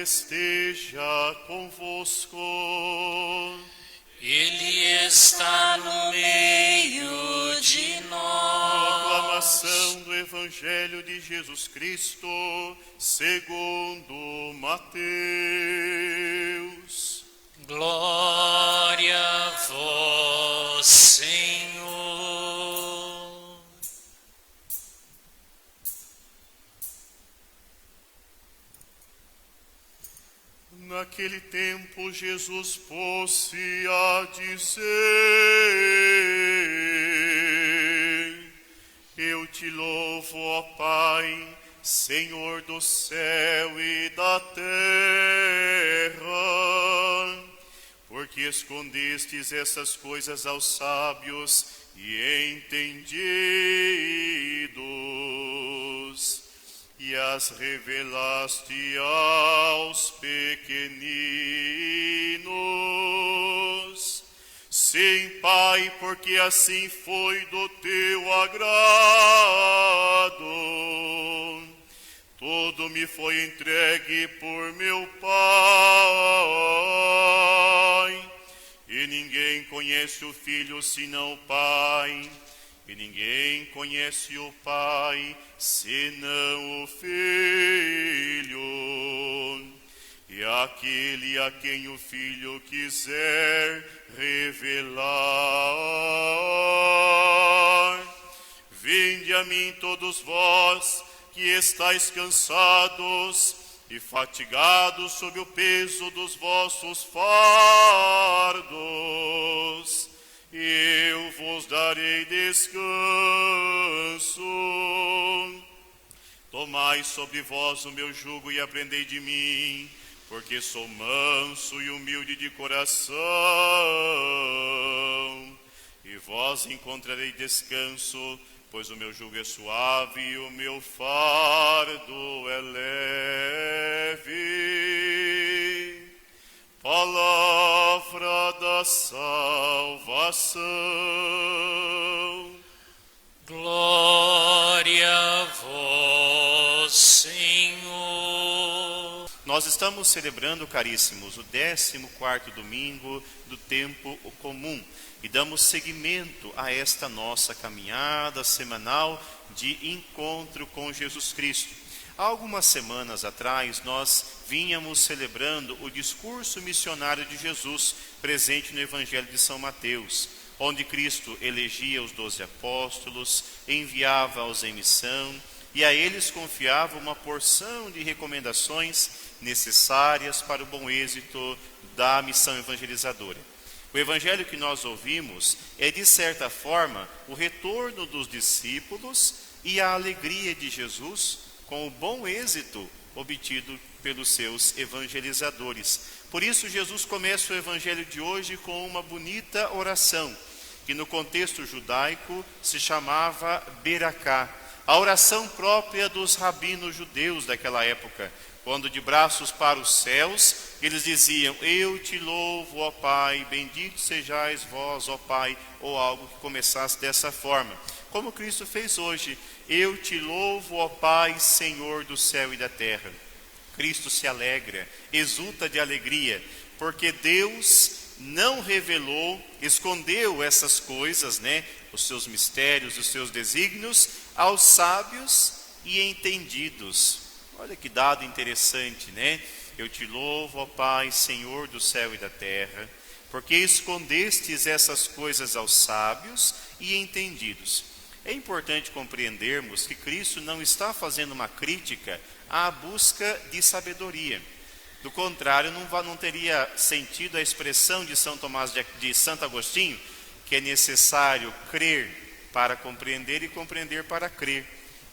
esteja convosco. Ele está no meio de nós. Proclamação do Evangelho de Jesus Cristo, segundo Mateus. Glória a vós, Senhor. Naquele tempo, Jesus pôs-se a dizer: Eu te louvo, ó Pai, Senhor do céu e da terra, porque escondestes essas coisas aos sábios e entendidos, e as revelaste aos pequeninos. Sim, Pai, porque assim foi do teu agrado. Tudo me foi entregue por meu Pai, e ninguém conhece o Filho senão o Pai, e ninguém conhece o Pai senão o Filho, e aquele a quem o Filho quiser revelar. Vinde a mim todos vós que estáis cansados e fatigados sob o peso dos vossos fardos, e eu vos darei descanso. Tomai sobre vós o meu jugo e aprendei de mim, porque sou manso e humilde de coração, e vós encontrarei descanso, pois o meu jugo é suave e o meu fardo é leve. Palavra da salvação. Glória a vós, Senhor. Nós estamos celebrando, caríssimos, o 14º domingo do tempo comum e damos seguimento a esta nossa caminhada semanal de encontro com Jesus Cristo. Há algumas semanas atrás, nós vínhamos celebrando o discurso missionário de Jesus, presente no Evangelho de São Mateus, onde Cristo elegia os 12 apóstolos, enviava-os em missão, e a eles confiava uma porção de recomendações necessárias para o bom êxito da missão evangelizadora. O evangelho que nós ouvimos é, de certa forma, o retorno dos discípulos e a alegria de Jesus com o bom êxito obtido pelos seus evangelizadores. Por isso, Jesus começa o evangelho de hoje com uma bonita oração, que no contexto judaico se chamava Beracá, a oração própria dos rabinos judeus daquela época, quando de braços para os céus, eles diziam: eu te louvo, ó Pai, bendito sejais vós, ó Pai, ou algo que começasse dessa forma. Como Cristo fez hoje: eu te louvo, ó Pai, Senhor do céu e da terra. Cristo se alegra, exulta de alegria, porque Deus não revelou, escondeu essas coisas, os seus mistérios, os seus desígnios, aos sábios e entendidos. Olha que dado interessante, Eu te louvo, ó Pai, Senhor do céu e da terra, porque escondestes essas coisas aos sábios e entendidos. É importante compreendermos que Cristo não está fazendo uma crítica à busca de sabedoria. Do contrário, não teria sentido a expressão de de Santo Agostinho, que é necessário crer para compreender e compreender para crer.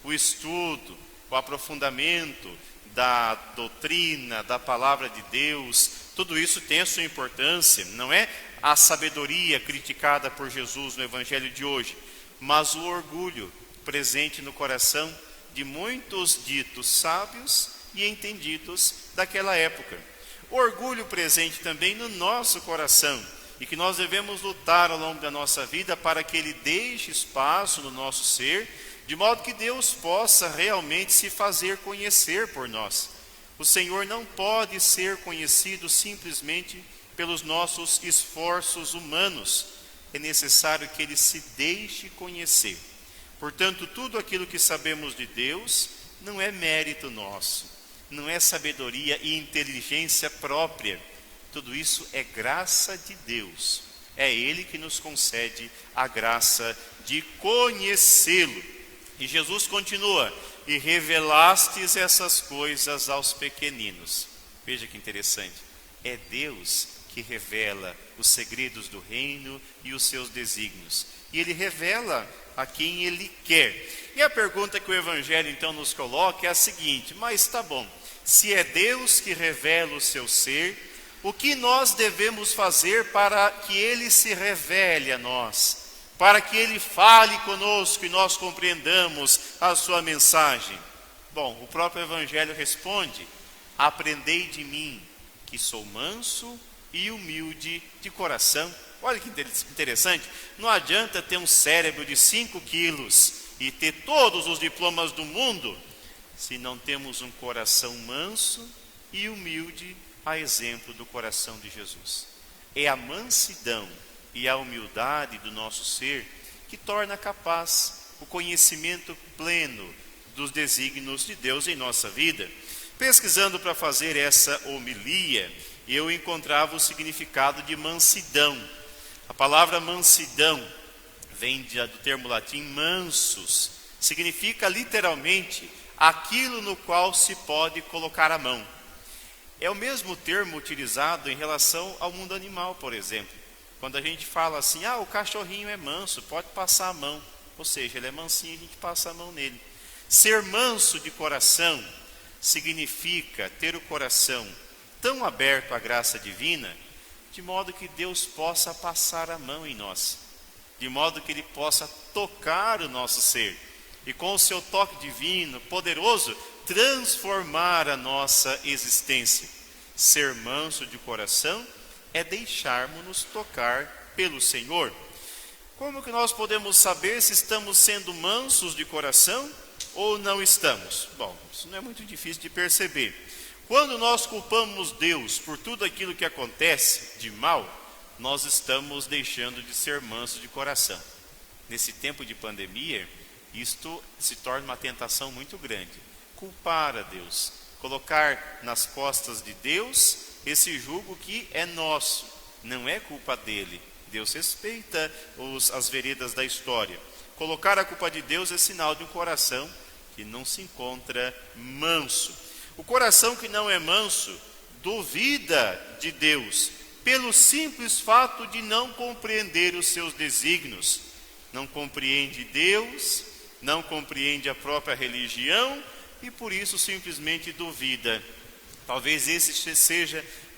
O estudo, o aprofundamento da doutrina, da palavra de Deus, tudo isso tem a sua importância. Não é a sabedoria criticada por Jesus no evangelho de hoje, mas o orgulho presente no coração de muitos ditos sábios e entendidos daquela época. O orgulho presente também no nosso coração, e que nós devemos lutar ao longo da nossa vida para que ele deixe espaço no nosso ser, de modo que Deus possa realmente se fazer conhecer por nós. O Senhor não pode ser conhecido simplesmente pelos nossos esforços humanos. É necessário que Ele se deixe conhecer. Portanto, tudo aquilo que sabemos de Deus não é mérito nosso, não é sabedoria e inteligência própria. Tudo isso é graça de Deus. É Ele que nos concede a graça de conhecê-lo. E Jesus continua: e revelastes essas coisas aos pequeninos. Veja que interessante. É Deus que revela os segredos do reino e os seus desígnios. E Ele revela a quem Ele quer. E a pergunta que o Evangelho então nos coloca é a seguinte: mas tá bom, se é Deus que revela o seu ser, o que nós devemos fazer para que Ele se revele a nós? Para que Ele fale conosco e nós compreendamos a sua mensagem? Bom, o próprio Evangelho responde: aprendei de mim, que sou manso e humilde de coração. Olha que interessante, não adianta ter um cérebro de 5 quilos e ter todos os diplomas do mundo, se não temos um coração manso e humilde, a exemplo do coração de Jesus. É a mansidão e a humildade do nosso ser que torna capaz o conhecimento pleno dos desígnios de Deus em nossa vida. Pesquisando para fazer essa homilia, eu encontrava o significado de mansidão. A palavra mansidão vem do termo latim mansus, significa literalmente aquilo no qual se pode colocar a mão. É o mesmo termo utilizado em relação ao mundo animal, por exemplo. Quando a gente fala assim: o cachorrinho é manso, pode passar a mão. Ou seja, ele é mansinho, a gente passa a mão nele. Ser manso de coração significa ter o coração tão aberto à graça divina, de modo que Deus possa passar a mão em nós, de modo que Ele possa tocar o nosso ser, e com o seu toque divino, poderoso, transformar a nossa existência. Ser manso de coração é deixarmos-nos tocar pelo Senhor. Como que nós podemos saber se estamos sendo mansos de coração ou não estamos? Bom, isso não é muito difícil de perceber. Quando nós culpamos Deus por tudo aquilo que acontece de mal, nós estamos deixando de ser mansos de coração. Nesse tempo de pandemia, isto se torna uma tentação muito grande. Culpar a Deus, colocar nas costas de Deus esse jugo que é nosso, não é culpa dele. Deus respeita as veredas da história. Colocar a culpa de Deus é sinal de um coração que não se encontra manso. O coração que não é manso duvida de Deus, pelo simples fato de não compreender os seus desígnios. Não compreende Deus, não compreende a própria religião e por isso simplesmente duvida. Talvez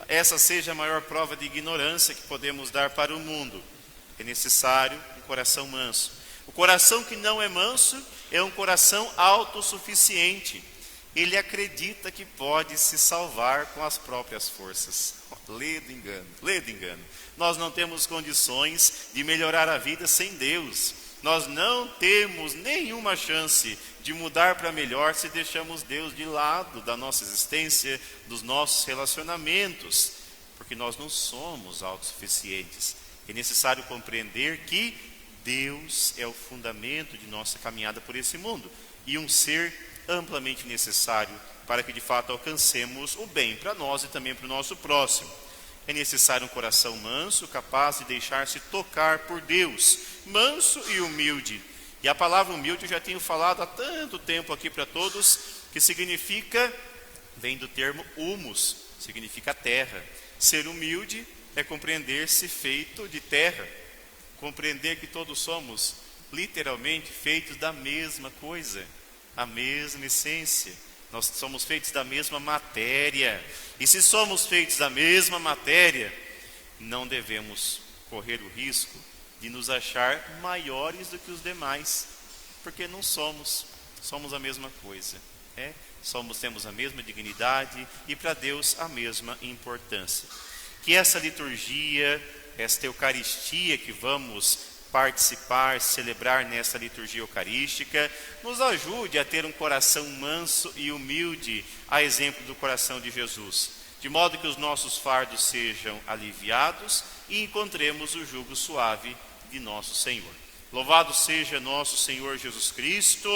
essa seja a maior prova de ignorância que podemos dar para o mundo. É necessário um coração manso. O coração que não é manso é um coração autossuficiente. Ele acredita que pode se salvar com as próprias forças. Lê do engano. Nós não temos condições de melhorar a vida sem Deus. Nós não temos nenhuma chance de mudar para melhor se deixamos Deus de lado da nossa existência, dos nossos relacionamentos, porque nós não somos autossuficientes. É necessário compreender que Deus é o fundamento de nossa caminhada por esse mundo e um ser amplamente necessário para que de fato alcancemos o bem para nós e também para o nosso próximo. É necessário um coração manso, capaz de deixar-se tocar por Deus, manso e humilde. E a palavra humilde eu já tenho falado há tanto tempo aqui para todos, que significa, vem do termo humus, significa terra. Ser humilde é compreender-se feito de terra, compreender que todos somos literalmente feitos da mesma coisa, a mesma essência. Nós somos feitos da mesma matéria. E se somos feitos da mesma matéria, não devemos correr o risco de nos achar maiores do que os demais, porque não somos a mesma coisa. Temos a mesma dignidade e para Deus a mesma importância. Que essa liturgia, esta Eucaristia que vamos participar, celebrar nesta liturgia eucarística, nos ajude a ter um coração manso e humilde, a exemplo do coração de Jesus, de modo que os nossos fardos sejam aliviados e encontremos o jugo suave de nosso Senhor. Louvado seja nosso Senhor Jesus Cristo.